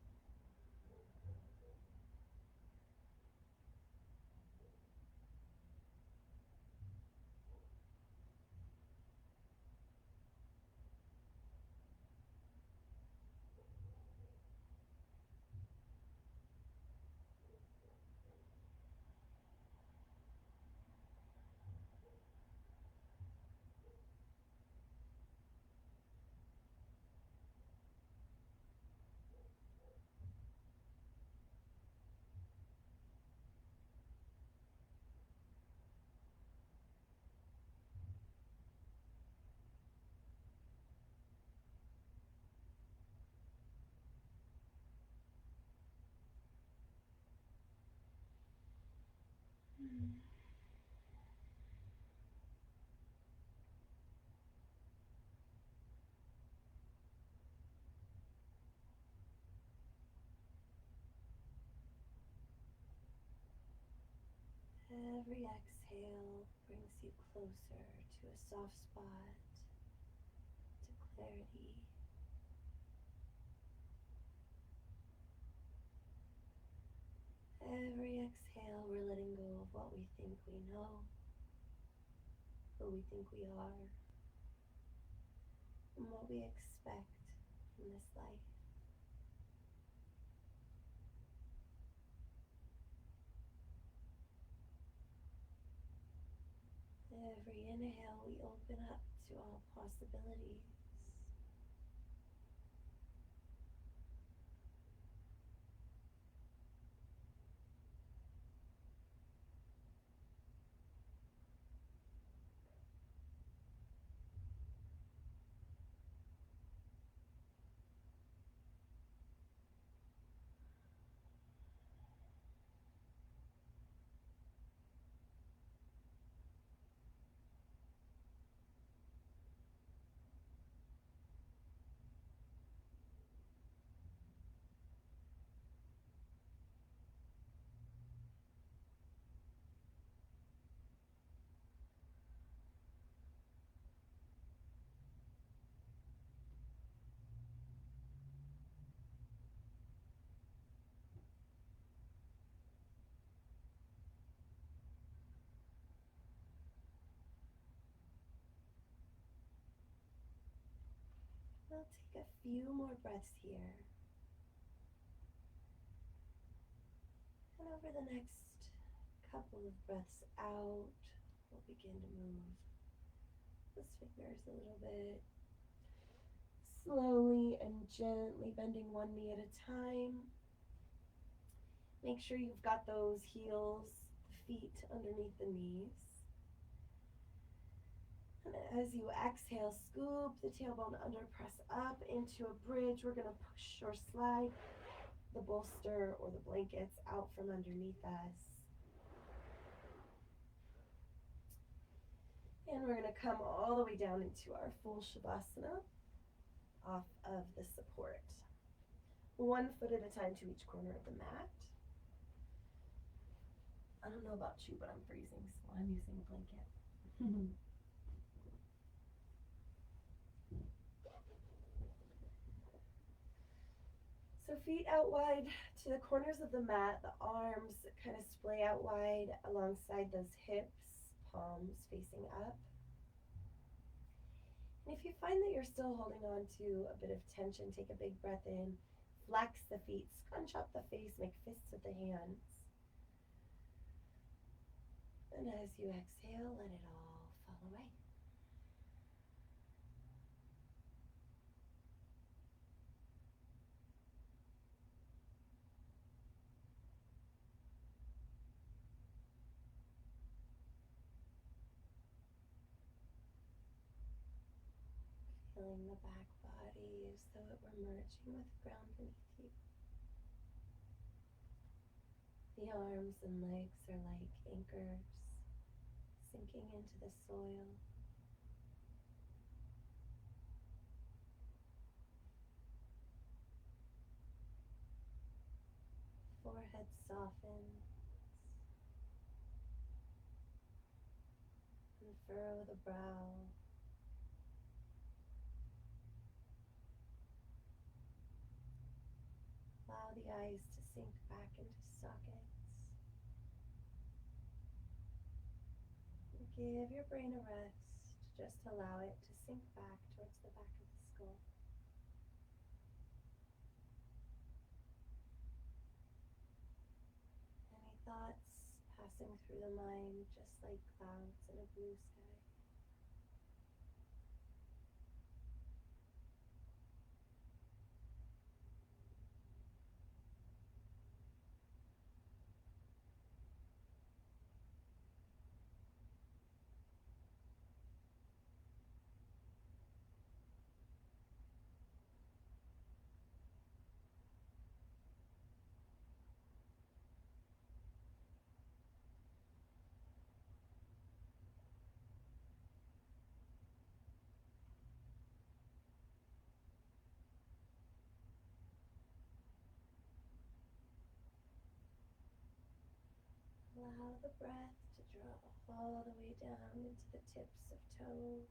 Every exhale brings you closer to a soft spot, to clarity. Every exhale, we're letting go of what we think we know, who we think we are, and what we expect from this life. Every inhale, we open up to all possibilities. We'll take a few more breaths here. And over the next couple of breaths out, we'll begin to move those fingers a little bit. Slowly and gently bending one knee at a time. Make sure you've got those heels, the feet underneath the knees. And as you exhale, scoop the tailbone under, press up into a bridge. We're going to push or slide the bolster or the blankets out from underneath us. And we're going to come all the way down into our full Shavasana off of the support. 1 foot at a time to each corner of the mat. I don't know about you, but I'm freezing, so I'm using a blanket. So feet out wide to the corners of the mat, the arms kind of splay out wide alongside those hips, palms facing up. And if you find that you're still holding on to a bit of tension, take a big breath in, flex the feet, scrunch up the face, make fists with the hands. And as you exhale, let it all fall away. Feeling the back body as though it were merging with the ground beneath you. The arms and legs are like anchors sinking into the soil. Forehead softens and furrow the brow. Allow the eyes to sink back into sockets. And give your brain a rest. Just allow it to sink back towards the back of the skull. Any thoughts passing through the mind just like clouds in a blue sky. Allow the breath to draw all the way down into the tips of toes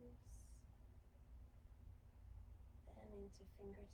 and into fingertips.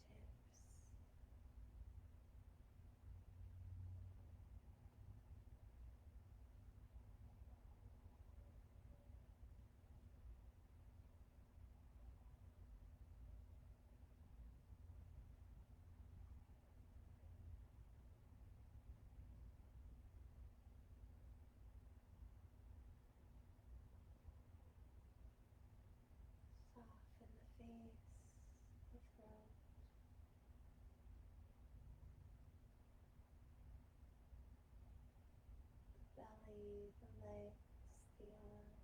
Soften the face, the throat, the belly, the legs, the arms.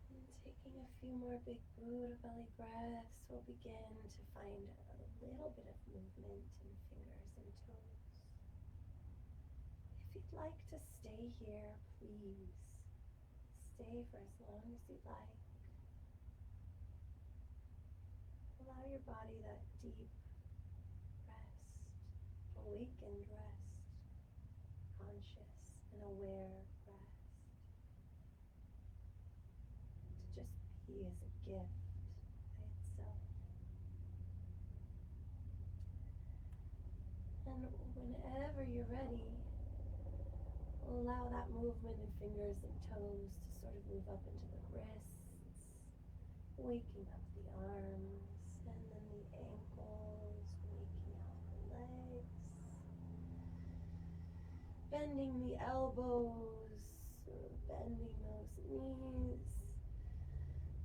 And taking a few more big Buddha belly breaths, we'll begin to find a little bit of movement in fingers and toes. If you'd like to stay here, please stay for as long as you'd like. Allow your body that deep rest, awakened rest, conscious and aware rest, to just be as a gift by itself. And you're ready, allow that movement in fingers and toes to sort of move up into the wrists, waking up the arms, and then the ankles, waking out the legs, bending the elbows, bending those knees,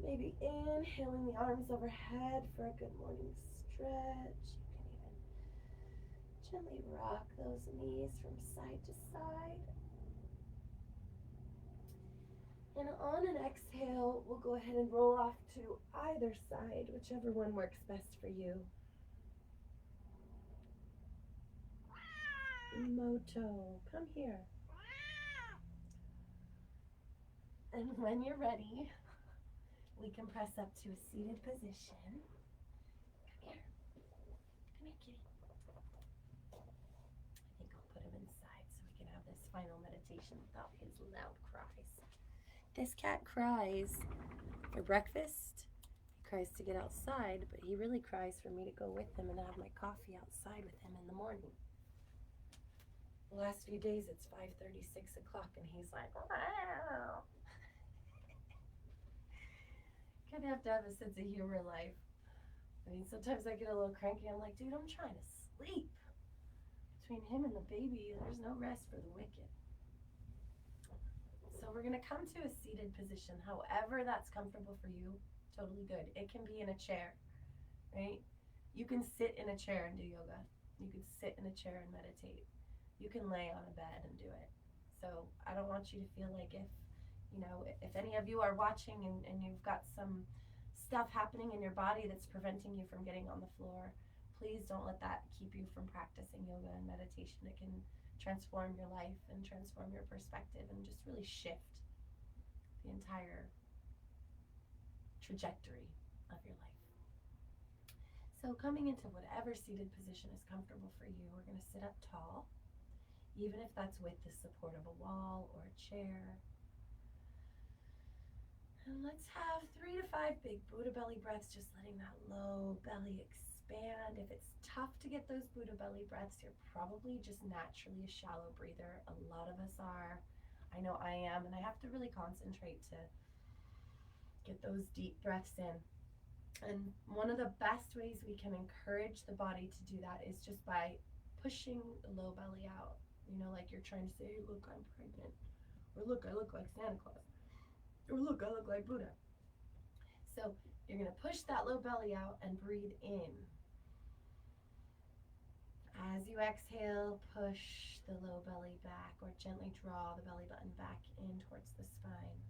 maybe inhaling the arms overhead for a good morning stretch. You can even gently rock those knees from side to side. And on an exhale, we'll go ahead and roll off to either side, whichever one works best for you. Moto, come here. And when you're ready, we can press up to a seated position. Come here. Come here, kitty. I think I'll put him inside so we can have this final meditation without his loud cries. This cat cries for breakfast. He cries to get outside, but he really cries for me to go with him and have my coffee outside with him in the morning. The last few days it's 5:30, 6 o'clock, and he's like, wow. Kind of have to have a sense of humor in life. I mean, sometimes I get a little cranky. I'm like, dude, I'm trying to sleep. Between him and the baby, there's no rest for the wicked. So we're going to come to a seated position. However that's comfortable for you, totally good. It can be in a chair, right? You can sit in a chair and do yoga. You can sit in a chair and meditate. You can lay on a bed and do it. So I don't want you to feel like if any of you are watching and you've got some stuff happening in your body that's preventing you from getting on the floor, please don't let that keep you from practicing yoga and meditation. It can transform your life and transform your perspective and just really shift the entire trajectory of your life. So coming into whatever seated position is comfortable for you, we're going to sit up tall, even if that's with the support of a wall or a chair. And let's have 3 to 5 big Buddha belly breaths, just letting that low belly expand. If it's tough to get those Buddha belly breaths, you're probably just naturally a shallow breather. A lot of us are. I know I am, and I have to really concentrate to get those deep breaths in. And one of the best ways we can encourage the body to do that is just by pushing the low belly out. Like you're trying to say, hey, look, I'm pregnant. Or look, I look like Santa Claus. Or look, I look like Buddha. So you're going to push that low belly out and breathe in. As you exhale, push the low belly back or gently draw the belly button back in towards the spine.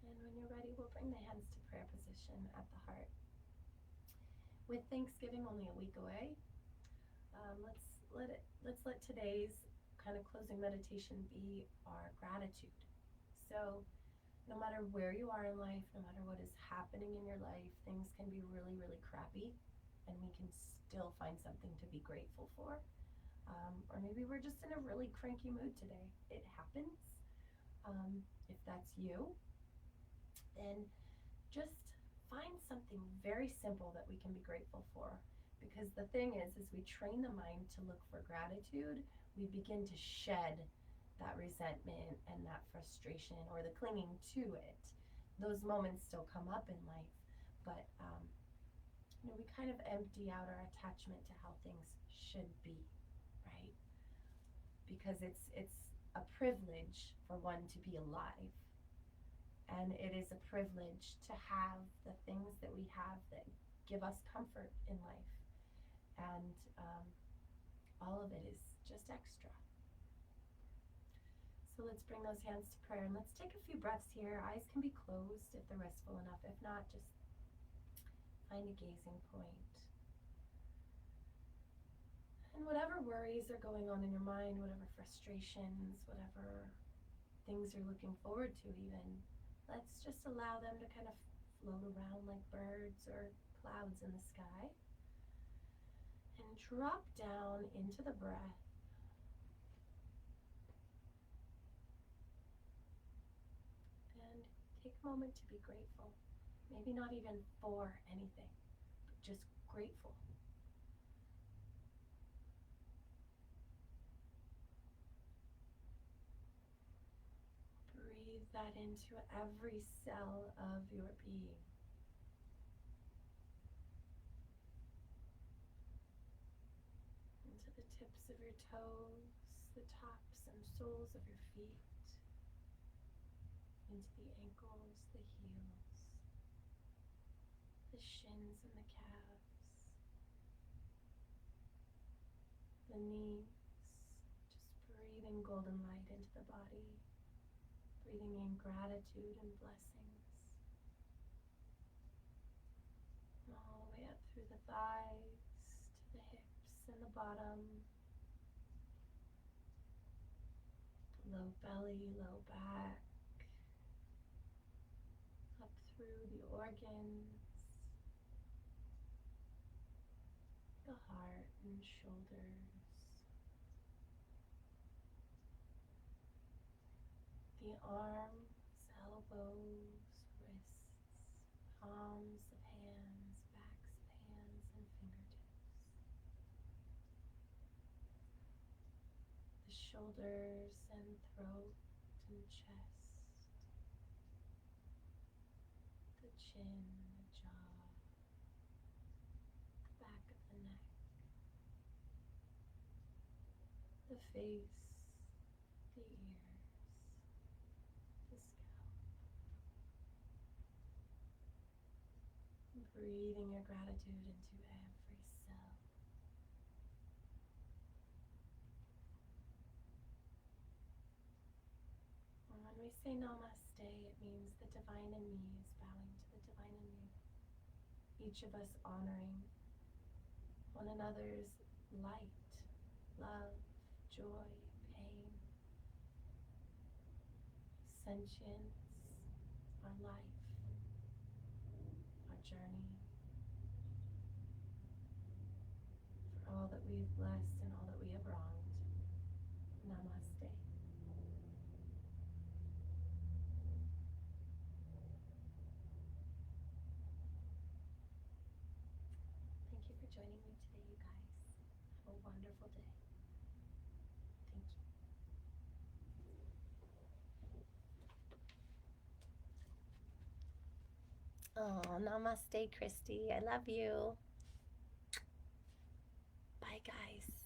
And when you're ready, we'll bring the hands to prayer position at the heart. With Thanksgiving only a week away, let's let today's kind of closing meditation be our gratitude. So no matter where you are in life, no matter what is happening in your life, things can be really, really crappy, and we can still find something to be grateful for. Or maybe we're just in a really cranky mood today. It happens. If that's you, then just find something very simple that we can be grateful for. Because the thing is we train the mind to look for gratitude, we begin to shed that resentment and that frustration or the clinging to it. Those moments still come up in life, but we kind of empty out our attachment to how things should be, right? Because it's a privilege for one to be alive. And it is a privilege to have the things that we have that give us comfort in life. And all of it is just extra. So let's bring those hands to prayer and let's take a few breaths here. Eyes can be closed if they're restful enough. If not, just find a gazing point. And whatever worries are going on in your mind, whatever frustrations, whatever things you're looking forward to even, let's just allow them to kind of float around like birds or clouds in the sky. And drop down into the breath. And take a moment to be grateful. Maybe not even for anything, but just grateful. Breathe that into every cell of your being. Into the tips of your toes, the tops and soles of your feet, into the ankles, the heels, the shins and the calves, the knees. Just breathing golden light into the body, breathing in gratitude and blessings. All the way up through the thighs, to the hips and the bottom, low belly, low back, up through the organs, the heart and shoulders, the arms, elbows, wrists, palms of hands, backs of hands, and fingertips. The shoulders and throat and chest, the chin, the jaw, the back of the neck, the face, the ears, the scalp. Breathing your gratitude into every cell. And when we say namaste, it means the divine in me is bowing to the divine in you. Each of us honoring one another's light, love, joy, pain, sentience, our life, our journey, for all that we have blessed and all that we have wronged. Namaste. Thank you for joining me today, you guys. Have a wonderful day. Thank you. Oh, namaste, Christy. I love you. Bye, guys.